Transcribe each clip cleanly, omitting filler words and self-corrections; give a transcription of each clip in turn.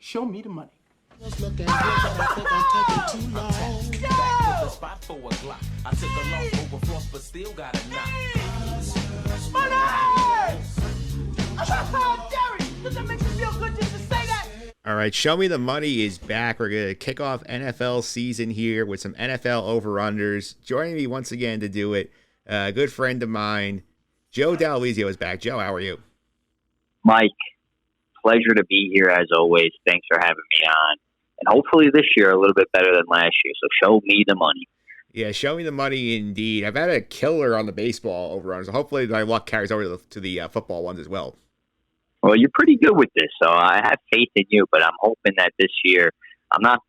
Show me the money. Was looking good, but I think I'm taking too long. Back to the spot for a Glock. I took a loss over frost, but still got a knock. Money! Jerry, does that make you feel good just to say that? All right, Show Me the Money is back. We're going to kick off NFL season here with some NFL over-unders. Joining me once again to do it, a good friend of mine, Joe D'Alizio is back. Joe, how are you? Mike, pleasure to be here as always. Thanks for having me on. And hopefully this year a little bit better than last year. So show me the money. Yeah, Show Me the Money indeed. I've had a killer on the baseball over-unders. So hopefully my luck carries over to the football ones as well. Well, you're pretty good with this, so I have faith in you. But I'm hoping that this year, I'm not.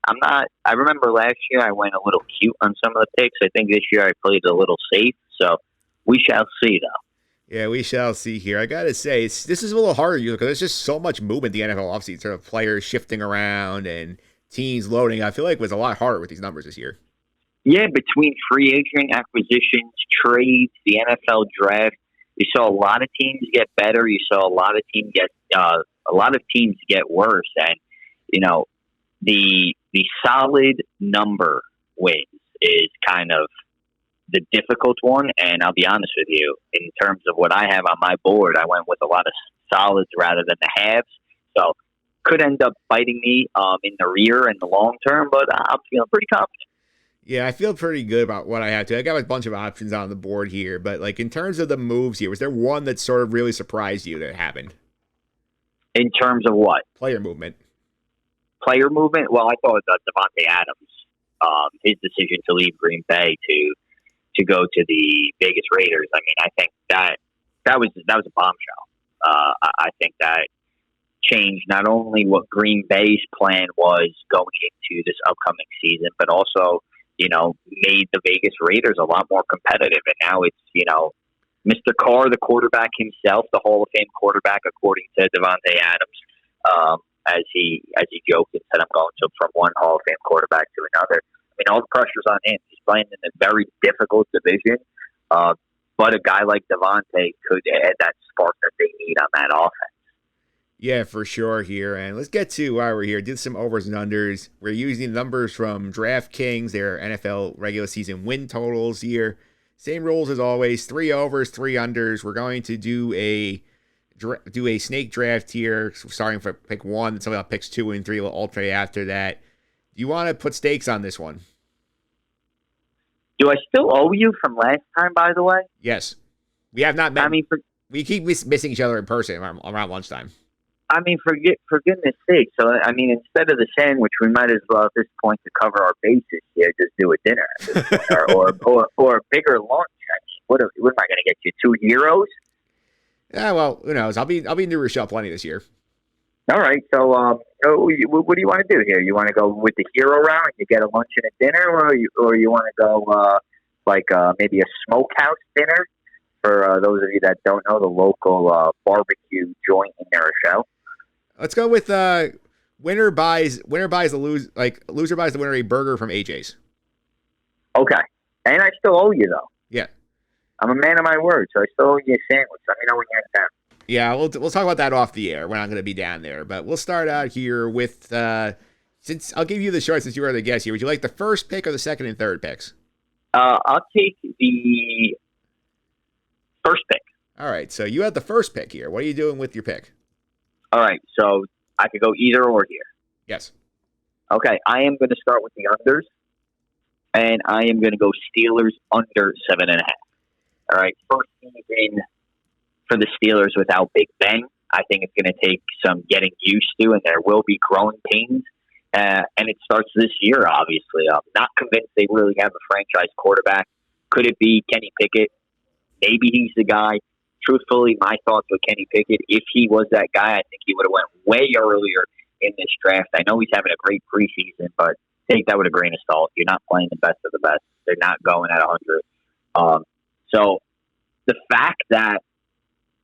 I remember last year I went a little cute on some of the picks. I think this year I played a little safe. So we shall see, though. Yeah, we shall see here. I got to say, this is a little harder because there's just so much movement in the NFL offseason, sort of players shifting around and teams loading. I feel like it was a lot harder with these numbers this year. Yeah, between free agent acquisitions, trades, the NFL draft, you saw a lot of teams get better. You saw a lot of teams get worse, and you know the solid number wins is kind of the difficult one. And I'll be honest with you, in terms of what I have on my board, I went with a lot of solids rather than the halves. So could end up biting me in the rear in the long term, but I'm feeling pretty confident. Yeah, I feel pretty good about what I have to. I got a bunch of options on the board here, but like in terms of the moves here, was there one that sort of really surprised you that happened? In terms of what? Player movement. Player movement? Well, I thought that Devontae Adams, his decision to leave Green Bay to go to the Vegas Raiders. I mean, I think that was a bombshell. I think that changed not only what Green Bay's plan was going into this upcoming season, but also, made the Vegas Raiders a lot more competitive. And now it's, Mr. Carr, the quarterback himself, the Hall of Fame quarterback, according to Devontae Adams, as he joked and said, I'm going from one Hall of Fame quarterback to another. I mean, all the pressure's on him. He's playing in a very difficult division, but a guy like Devontae could add that spark that they need on that offense. Yeah, for sure here. And let's get to why we're here. Did some overs and unders. We're using numbers from DraftKings, their NFL regular season win totals here. Same rules as always, 3 overs, 3 unders. We're going to do a snake draft here, starting for pick 1, then somebody else picks 2 and 3, we'll alternate after that. Do you want to put stakes on this one? Do I still owe you from last time, by the way? Yes. We have not met. I mean, we keep missing each other in person around lunchtime. I mean, for goodness sake. So, I mean, instead of the sandwich, we might as well at this point to cover our bases here, just do a dinner at this point, or a bigger lunch. I mean, what am I going to get you, 2 euros? Yeah, well, who knows? I'll be in New Rochelle plenty this year. All right. So, what do you want to do here? You want to go with the hero round and you get a lunch and a dinner, or you want to go maybe a smokehouse dinner for those of you that don't know, the local barbecue joint in New Rochelle? Let's go with loser buys the winner a burger from AJ's. Okay. And I still owe you, though. Yeah. I'm a man of my word, so I still owe you a sandwich. Let me know when you're in town. Yeah, we'll talk about that off the air. We're not going to be down there. But we'll start out here with, since I'll give you the choice since you were the guest here. Would you like the first pick or the second and third picks? I'll take the first pick. All right, so you had the first pick here. What are you doing with your pick? All right, so I could go either or here. Yes. Okay, I am going to start with the unders, and I am going to go Steelers under 7.5. All right, first season for the Steelers without Big Ben. I think it's going to take some getting used to, and there will be growing pains. And it starts this year, obviously. I'm not convinced they really have a franchise quarterback. Could it be Kenny Pickett? Maybe he's the guy. Truthfully, my thoughts with Kenny Pickett, if he was that guy, I think he would have went way earlier in this draft. I know he's having a great preseason, but take that with a grain of salt. You're not playing the best of the best. They're not going at 100. So the fact that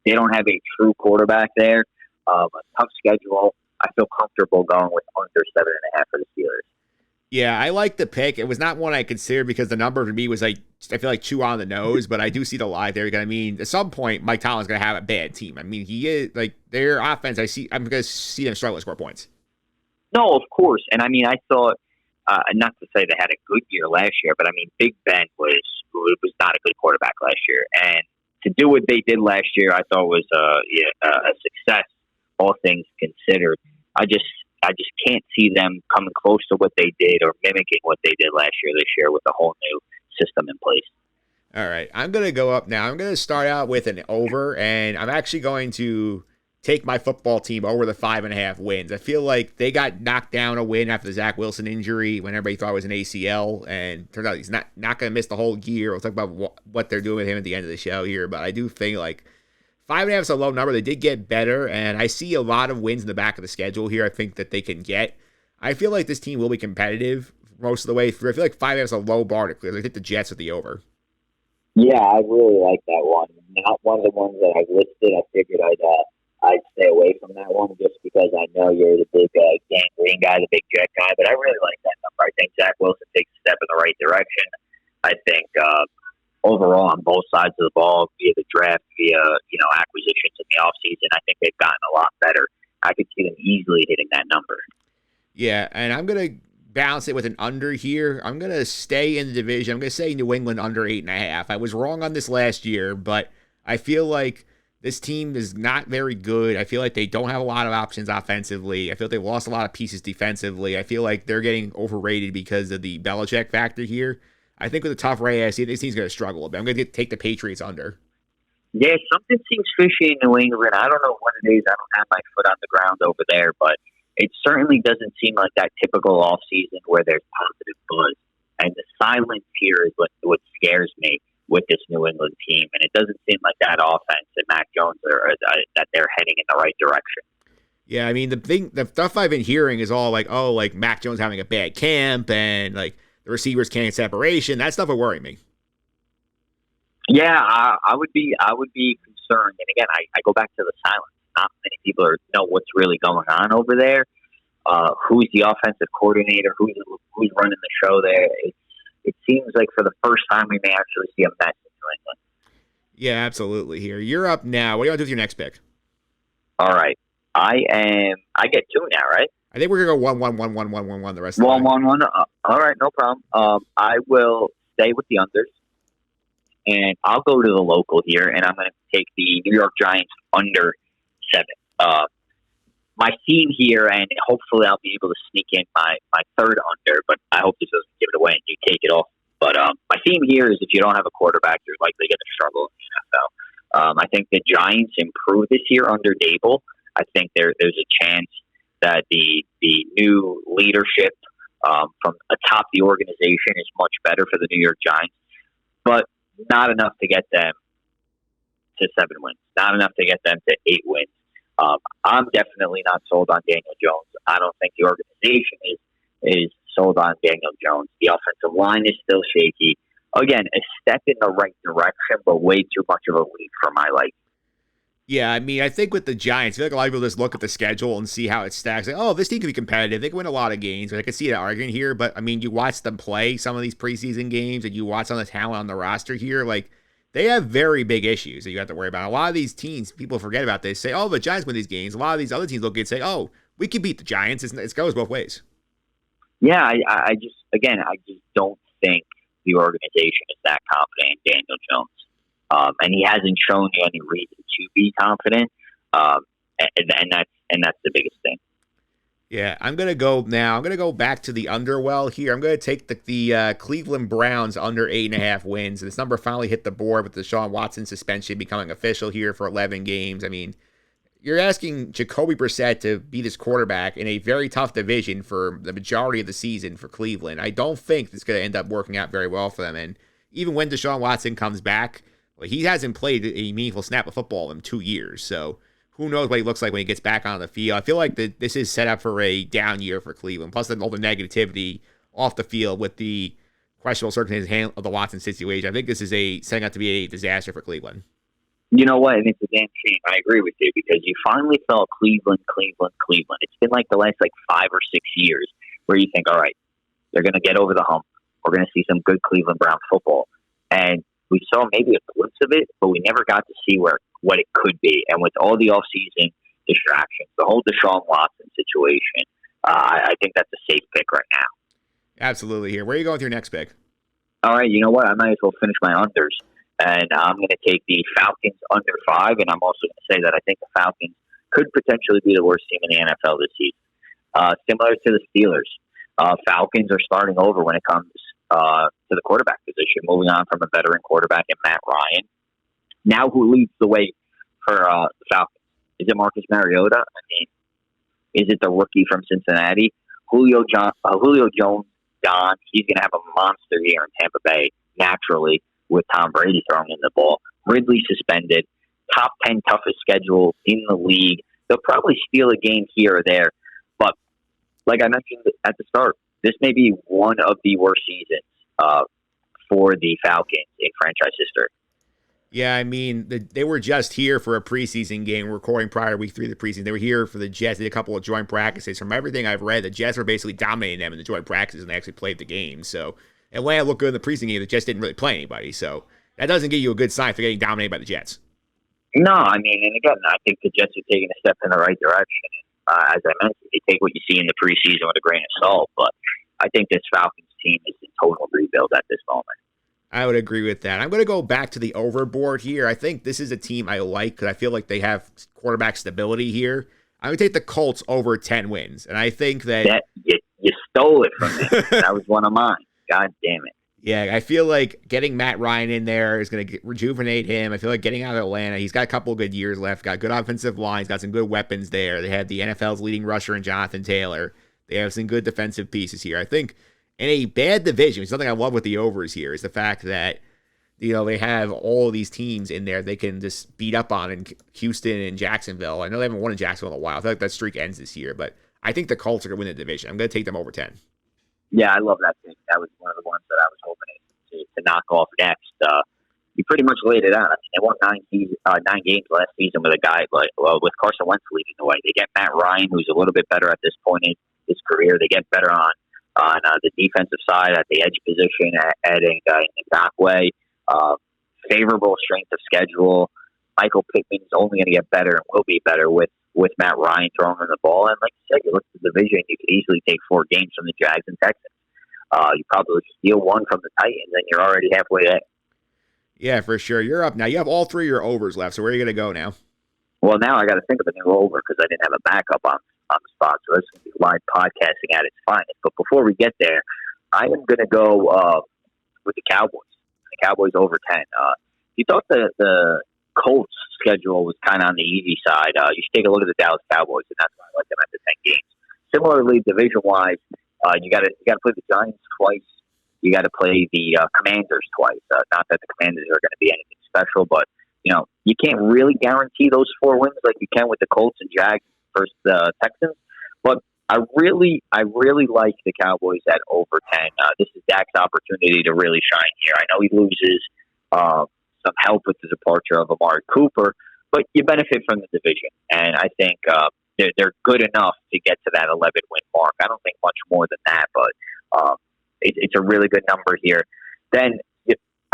they don't have a true quarterback there, a tough schedule, I feel comfortable going with under 7.5 for the Steelers. Yeah, I like the pick. It was not one I considered because the number for me was I feel like 2 on the nose, but I do see the lie there. Because, I mean, at some point, Mike Tomlin's going to have a bad team. I mean, he is, their offense, I'm going to see them struggle to score points. No, of course. And I mean, I thought, not to say they had a good year last year, but I mean, Big Ben was not a good quarterback last year. And to do what they did last year, I thought was a success, all things considered. I just can't see them coming close to what they did or mimicking what they did last year this year with a whole new system in place. All right, I'm going to go up now. I'm going to start out with an over, and I'm actually going to take my football team over the 5.5 wins. I feel like they got knocked down a win after the Zach Wilson injury when everybody thought it was an ACL, and turns out he's not going to miss the whole year. We'll talk about what they're doing with him at the end of the show here, but I do think like 5.5 is a low number. They did get better, and I see a lot of wins in the back of the schedule here I think that they can get. I feel like this team will be competitive most of the way through. I feel like 5.5 is a low bar to clear. They hit the Jets with the over. Yeah, I really like that one. Not one of the ones that I've listed. I figured I'd stay away from that one just because I know you're the big Gang Green guy, the big Jet guy. But I really like that number. I think Zach Wilson takes a step in the right direction. I think overall on both sides of the ball, via the draft, via acquisitions in the offseason, I think they've gotten a lot better. I could see them easily hitting that number. Yeah, and I'm going to balance it with an under here. I'm going to stay in the division. I'm going to say New England under 8.5. I was wrong on this last year, but I feel like this team is not very good. I feel like they don't have a lot of options offensively. I feel like they've lost a lot of pieces defensively. I feel like they're getting overrated because of the Belichick factor here. I think with a tough race, this team's going to struggle a bit. I'm going to take the Patriots under. Yeah, something seems fishy in New England. I don't know what it is. I don't have my foot on the ground over there, but it certainly doesn't seem like that typical offseason where there's positive buzz. And the silence here is what scares me with this New England team. And it doesn't seem like that offense and Mac Jones that they're heading in the right direction. Yeah, I mean, the stuff I've been hearing is all like, oh, like Mac Jones having a bad camp and like the receivers can't get separation. That stuff would worry me. Yeah, I would be concerned. And again, I go back to the silence. Not many people know what's really going on over there. Who's the offensive coordinator? Who's running the show there? It seems like for the first time we may actually see a mess in New England. Yeah, absolutely. Here, you're up now. What do you want to do with your next pick? All right, I get 2 now, right? I think we're gonna go 1-1-1-1-1-1-1 the rest of the time. 1-1-1. All right, no problem. I will stay with the unders, and I'll go to the local here, and I'm going to take the New York Giants under 7. My theme here, and hopefully I'll be able to sneak in my third under, but I hope this doesn't give it away and you take it off. But my theme here is if you don't have a quarterback, you're likely going to struggle in the NFL. I think the Giants improved this year under Dable. I think there's a chance that the new leadership from atop the organization is much better for the New York Giants, but not enough to get them to 7 wins, not enough to get them to 8 wins. I'm definitely not sold on Daniel Jones. I don't think the organization is sold on Daniel Jones. The offensive line is still shaky. Again, a step in the right direction, but way too much of a leap for my liking. Yeah, I mean, I think with the Giants, I feel like a lot of people just look at the schedule and see how it stacks. Like, oh, this team can be competitive. They can win a lot of games. I can see that argument here, but I mean, you watch them play some of these preseason games and you watch some of the talent on the roster here, like, they have very big issues that you have to worry about. A lot of these teams, people forget about this, say, oh, the Giants win these games. A lot of these other teams look at it and say, oh, we can beat the Giants. It goes both ways. Yeah, I just don't think the organization is that confident in Daniel Jones. And he hasn't shown you any reason to be confident. And that's the biggest thing. Yeah, I'm going to go now. I'm going to go back to the underwell here. I'm going to take the Cleveland Browns under 8.5 wins. This number finally hit the board with the Deshaun Watson suspension becoming official here for 11 games. I mean, you're asking Jacoby Brissett to be this quarterback in a very tough division for the majority of the season for Cleveland. I don't think it's going to end up working out very well for them. And even when Deshaun Watson comes back, well, he hasn't played a meaningful snap of football in 2 years. So who knows what he looks like when he gets back on the field. I feel like this is set up for a down year for Cleveland. Plus all the negativity off the field with the questionable circumstances of the Watson situation. I think this is setting up to be a disaster for Cleveland. You know what? And it's a damn shame. I agree with you because you finally felt Cleveland. It's been like the last 5 or 6 years where you think, all right, they're going to get over the hump. We're going to see some good Cleveland Brown football. And we saw maybe a glimpse of it, but we never got to see what it could be. And with all the offseason distractions, the whole Deshaun Watson situation, I think that's a safe pick right now. Absolutely. Here, where are you going with your next pick? All right, you know what? I might as well finish my unders. And I'm going to take the Falcons under 5, and I'm also going to say that I think the Falcons could potentially be the worst team in the NFL this season. Similar to the Steelers, Falcons are starting over when it comes to the quarterback position, moving on from a veteran quarterback in Matt Ryan. Now who leads the way for the Falcons? Is it Marcus Mariota? I mean, is it the rookie from Cincinnati? Julio Jones, gone. He's going to have a monster year in Tampa Bay, naturally, with Tom Brady throwing in the ball. Ridley suspended. Top 10 toughest schedule in the league. They'll probably steal a game here or there. But like I mentioned at the start, this may be one of the worst seasons for the Falcons in franchise history. Yeah, I mean, they were just here for a preseason game, recording prior to week 3 of the preseason. They were here for the Jets. They did a couple of joint practices. From everything I've read, the Jets were basically dominating them in the joint practices, and they actually played the game. So Atlanta looked good in the preseason game. The Jets didn't really play anybody. So that doesn't give you a good sign for getting dominated by the Jets. No, I mean, and again, I think the Jets are taking a step in the right direction. As I mentioned, you take what you see in the preseason with a grain of salt, but I think this Falcons team is in total rebuild at this moment. I would agree with that. I'm going to go back to the overboard here. I think this is a team I like because I feel like they have quarterback stability here. I'm going to take the Colts over 10 wins, and I think that you stole it from me. That was one of mine. God damn it. Yeah, I feel like getting Matt Ryan in there is going to rejuvenate him. I feel like getting out of Atlanta, he's got a couple of good years left, got good offensive lines, got some good weapons there. They have the NFL's leading rusher in Jonathan Taylor. They have some good defensive pieces here. I think in a bad division, something I love with the overs here is the fact that, you know, they have all of these teams in there they can just beat up on in Houston and Jacksonville. I know they haven't won in Jacksonville in a while. I feel like that streak ends this year, but I think the Colts are going to win the division. I'm going to take them over 10. Yeah, I love that pick. That was one of the ones that I was hoping to knock off next. You pretty much laid it out. I mean, they won 9 games last season with a guy with Carson Wentz leading the way. They get Matt Ryan, who's a little bit better at this point in his career. They get better on the defensive side at the edge position, adding Ngakwe. Favorable strength of schedule. Michael Pittman's only going to get better and will be better with Matt Ryan throwing in the ball. And like you said, you look at the division, you could easily take 4 games from the Jags and Texans. You probably steal 1 from the Titans, and you're already halfway there. Yeah, for sure. You're up now. You have all 3 of your overs left, so where are you going to go now? Well, now I got to think of a new over because I didn't have a backup on the spot, so this is going to be live podcasting at its finest. But before we get there, I am going to go with the Cowboys. The Cowboys over 10. You thought the Colts schedule was kind of on the easy side. You should take a look at the Dallas Cowboys, and that's why I like them at the 10 games. Similarly, division-wise, you got to play the Giants twice. You got to play the Commanders twice. Not that the Commanders are going to be anything special, but you know you can't really guarantee those 4 wins like you can with the Colts and Jags versus the Texans. But I really like the Cowboys at over 10. This is Dak's opportunity to really shine here. I know he loses some help with the departure of Amari Cooper, but you benefit from the division, and I think they're good enough to get to that 11-win mark. I don't think much more than that, but it's a really good number here. Then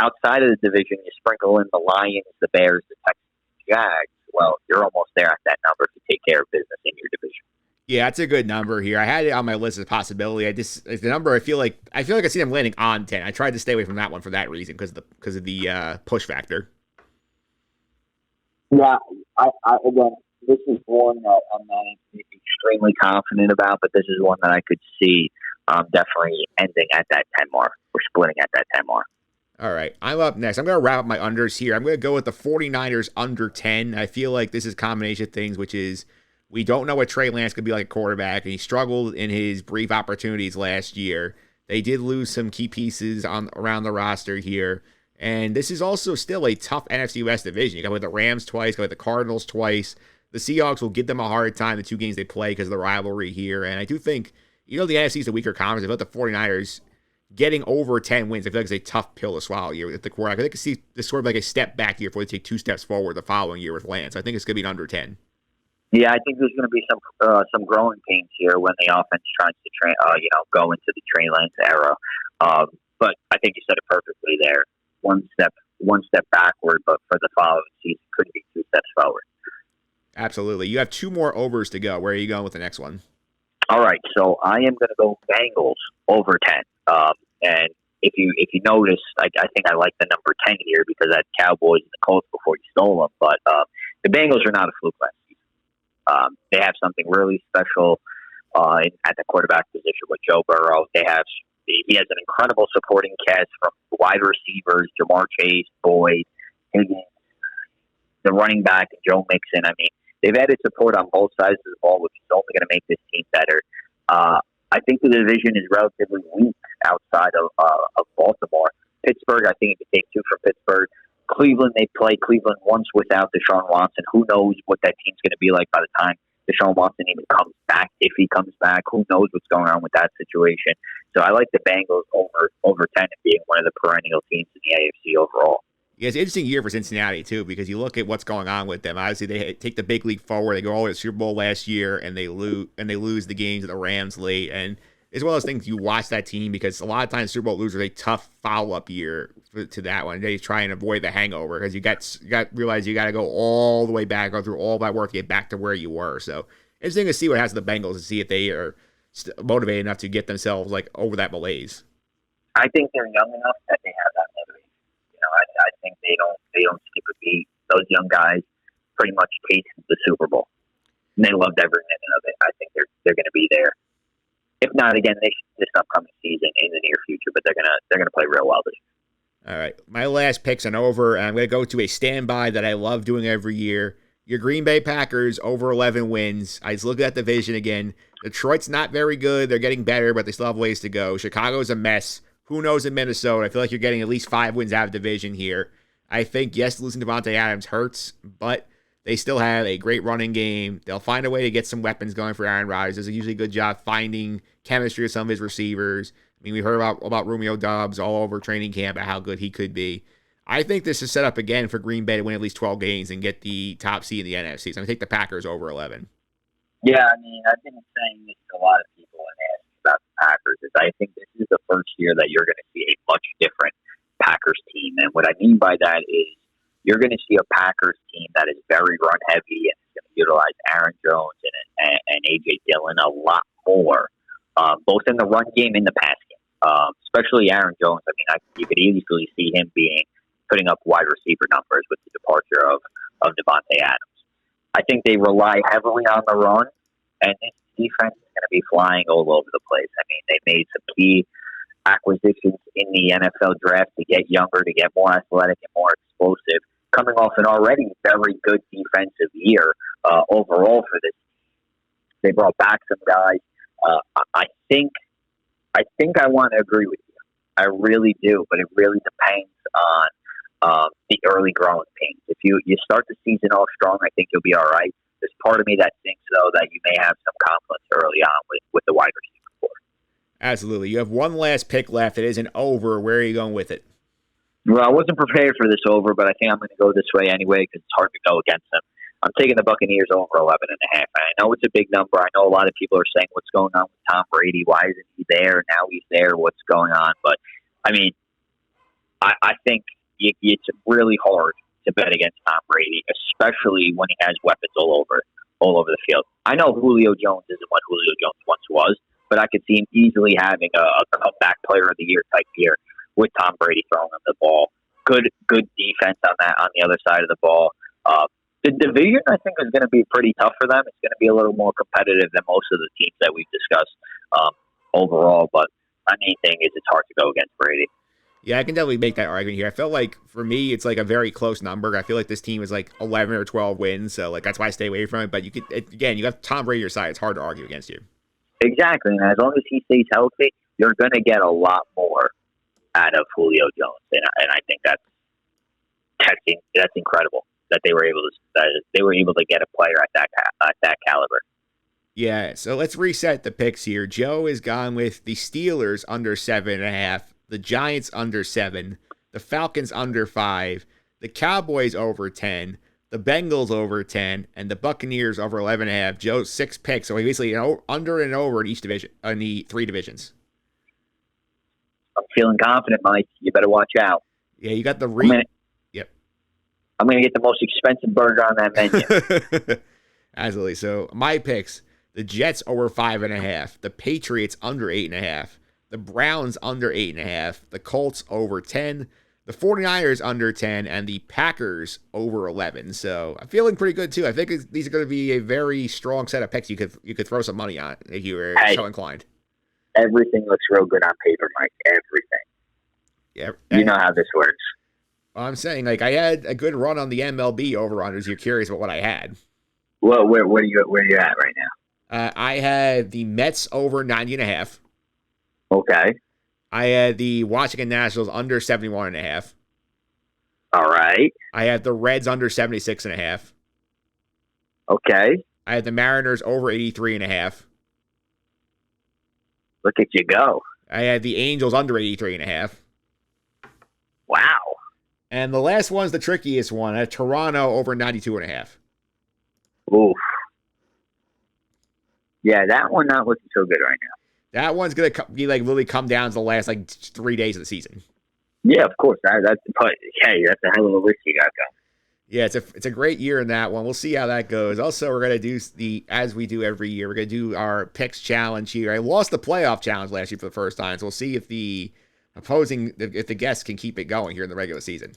outside of the division, you sprinkle in the Lions, the Bears, the Texans, the Jags. Well, you're almost there at that number to take care of business in your division. Yeah, that's a good number here. I had it on my list as a possibility. It's the number I feel like I see them landing on 10. I tried to stay away from that one for that reason because of the push factor. Yeah, I again, this is one that I'm not extremely confident about, but this is one that I could see definitely ending at that 10 mark or splitting at that 10 mark. All right, I'm up next. I'm going to wrap up my unders here. I'm going to go with the 49ers under 10. I feel like this is a combination of things, which is we don't know what Trey Lance could be like a quarterback, and he struggled in his brief opportunities last year. They did lose some key pieces around the roster here, and this is also still a tough NFC West division. You got with the Rams twice, got with the Cardinals twice. The Seahawks will give them a hard time the 2 games they play because of the rivalry here, and I do think, the NFC is a weaker conference. I feel like the 49ers getting over 10 wins, I feel like it's a tough pill to swallow here with the quarterback. I think I see this sort of like a step back here before they take 2 steps forward the following year with Lance. I think it's going to be an under 10. Yeah, I think there's going to be some growing pains here when the offense tries to go into the Trey Lance era. But I think you said it perfectly there. One step backward, but for the following season, could be 2 steps forward. Absolutely. You have 2 more overs to go. Where are you going with the next one? All right, so I am going to go Bengals over 10. And if you notice, I think I like the number 10 here because I had Cowboys and the Colts before you stole them. But the Bengals are not a fluke last season. They have something really special at the quarterback position with Joe Burrow. He has an incredible supporting cast from wide receivers, Jamar Chase, Boyd, Higgins, the running back, Joe Mixon. I mean, they've added support on both sides of the ball, which is only going to make this team better. I think the division is relatively weak outside of Baltimore. Pittsburgh, I think you can take two from Pittsburgh. Cleveland, they play Cleveland once without Deshaun Watson. Who knows what that team's going to be like by the time Deshaun Watson even comes back, if he comes back. Who knows what's going on with that situation. So I like the Bengals over 10 and being one of the perennial teams in the AFC overall. Yeah, it's an interesting year for Cincinnati, too, because you look at what's going on with them. Obviously, they take the big league forward. They go all the way to the Super Bowl last year, and they lose the games of the Rams late. And it's one of those things you watch that team because a lot of times Super Bowl losers are a tough follow-up year to that one. They try and avoid the hangover because you got realize you got to go all the way back, go through all that work to get back to where you were. So interesting to see what happens to the Bengals and see if they are motivated enough to get themselves like over that malaise. I think they're young enough that they have that motivation. I think they don't skip a beat. Those young guys pretty much tasted the Super Bowl, and they loved every minute of it. I think they're going to be there. If not again this upcoming season in the near future, but they're gonna play real well this year. All right, my last pick's an over, and I'm going to go to a standby that I love doing every year. Your Green Bay Packers over 11 wins. I just look at that division again. Detroit's not very good. They're getting better, but they still have ways to go. Chicago's a mess. Who knows in Minnesota? I feel like you're getting at least 5 wins out of division here. I think, yes, losing Devontae Adams hurts, but they still have a great running game. They'll find a way to get some weapons going for Aaron Rodgers. Does a usually good job finding chemistry with some of his receivers. I mean, we heard about Romeo Doubs all over training camp and how good he could be. I think this is set up again for Green Bay to win at least 12 games and get the top seed in the NFC. So I'm going to take the Packers over 11. Yeah, I mean, I've been saying this to a lot of people when they ask me about the Packers. I think this is the first year that you're going to see a much different Packers team. And what I mean by that is you're going to see a Packers team that is very run-heavy and is going to utilize Aaron Jones and A.J. Dillon a lot more, both in the run game and the pass game, especially Aaron Jones. I mean, you could easily see him putting up wide receiver numbers with the departure of Devontae Adams. I think they rely heavily on the run, and this defense is going to be flying all over the place. I mean, they made some key acquisitions in the NFL draft to get younger, to get more athletic and more explosive, coming off an already very good defensive year overall for this. They brought back some guys. I think I want to agree with you. I really do, but it really depends on the early growing pains. If you start the season off strong, I think you'll be all right. There's part of me that thinks, though, that you may have some confidence early on with the wide receiver core. Absolutely. You have one last pick left. It is an over. Where are you going with it? Well, I wasn't prepared for this over, but I think I'm going to go this way anyway because it's hard to go against them. I'm taking the Buccaneers over 11.5. I know it's a big number. I know a lot of people are saying, what's going on with Tom Brady? Why isn't he there? Now he's there. What's going on? But, I mean, I think it's really hard to bet against Tom Brady, especially when he has weapons all over the field. I know Julio Jones isn't what Julio Jones once was, but I could see him easily having a comeback player of the year type year with Tom Brady throwing him the ball. Good defense on the other side of the ball. The division, I think, is going to be pretty tough for them. It's going to be a little more competitive than most of the teams that we've discussed overall. But my main thing is it's hard to go against Brady. Yeah, I can definitely make that argument here. I felt like, for me, it's like a very close number. I feel like this team is like 11 or 12 wins, so like that's why I stay away from it. But you have Tom Brady on your side. It's hard to argue against you. Exactly, and as long as he stays healthy, you're going to get a lot more out of Julio Jones, and I think that's incredible that they were able to get a player at that caliber. Yeah, so let's reset the picks here. Joe is gone with the Steelers under 7.5. The Giants under 7, the Falcons under 5, the Cowboys over 10, the Bengals over 10, and the Buccaneers over 11.5. Joe's 6 picks, so he basically under and over in each division, in the 3 divisions. I'm feeling confident, Mike. You better watch out. Yeah, you got the Yep. I'm going to get the most expensive burger on that menu. Absolutely. So my picks: The Jets over 5.5. The Patriots under 8.5. The Browns under 8.5. The Colts over 10. The 49ers under 10. And the Packers over 11. So I'm feeling pretty good too. I think these are going to be a very strong set of picks you could throw some money on if you were so inclined. Everything looks real good on paper, Mike. Everything. Yeah. You know how this works. Well, I'm saying, like, I had a good run on the MLB over-unders. You're curious about what I had. Well, where are you at right now? I had the Mets over 90.5. Okay. I had the Washington Nationals under 71.5. All right. I had the Reds under 76.5. Okay. I had the Mariners over 83.5. Look at you go. I had the Angels under 83.5. Wow. And the last one's the trickiest one. I had Toronto over 92.5. Oof. Yeah, that one not looking so good right now. That one's going to be like really come down to the last like 3 days of the season. Yeah, of course. That's a hell of a risk you got going. Yeah, it's a great year in that one. We'll see how that goes. Also, we're going to do as we do every year, we're going to do our picks challenge here. I lost the playoff challenge last year for the first time, so we'll see if the guests can keep it going here in the regular season.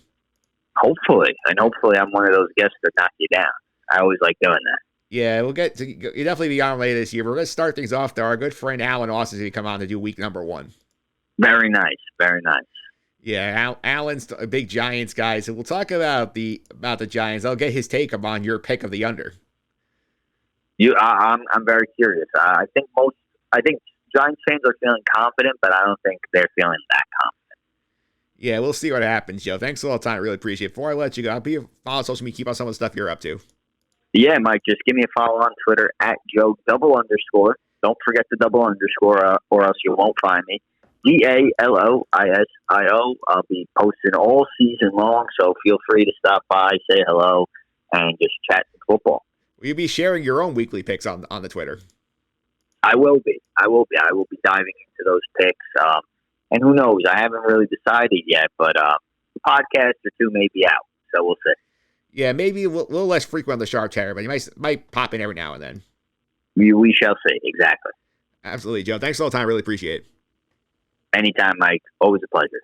Hopefully. And hopefully I'm one of those guests that knock you down. I always like doing that. Yeah, you'll definitely be on later this year. We're going to start things off, though. Our good friend Alan Austin is going to come on to do week number 1. Very nice. Very nice. Yeah, Alan's a big Giants guy, so we'll talk about the Giants. I'll get his take on your pick of the under. I'm very curious. I think Giants fans are feeling confident, but I don't think they're feeling that confident. Yeah, we'll see what happens, Joe. Thanks a lot of time. I really appreciate it. Before I let you go, follow social media, keep on some of the stuff you're up to. Yeah, Mike, just give me a follow on Twitter at Joe __. Don't forget the __ or else you won't find me. DALOISIO. I'll be posting all season long, so feel free to stop by, say hello, and just chat some football. Will you be sharing your own weekly picks on the Twitter? I will be. I will be diving into those picks. And who knows? I haven't really decided yet, but the podcast or two may be out, so we'll see. Yeah, maybe a little less frequent on the Sharp Cheddar, but you might pop in every now and then. We shall see. Exactly. Absolutely, Joe. Thanks a lot of time. Really appreciate it. Anytime, Mike. Always a pleasure.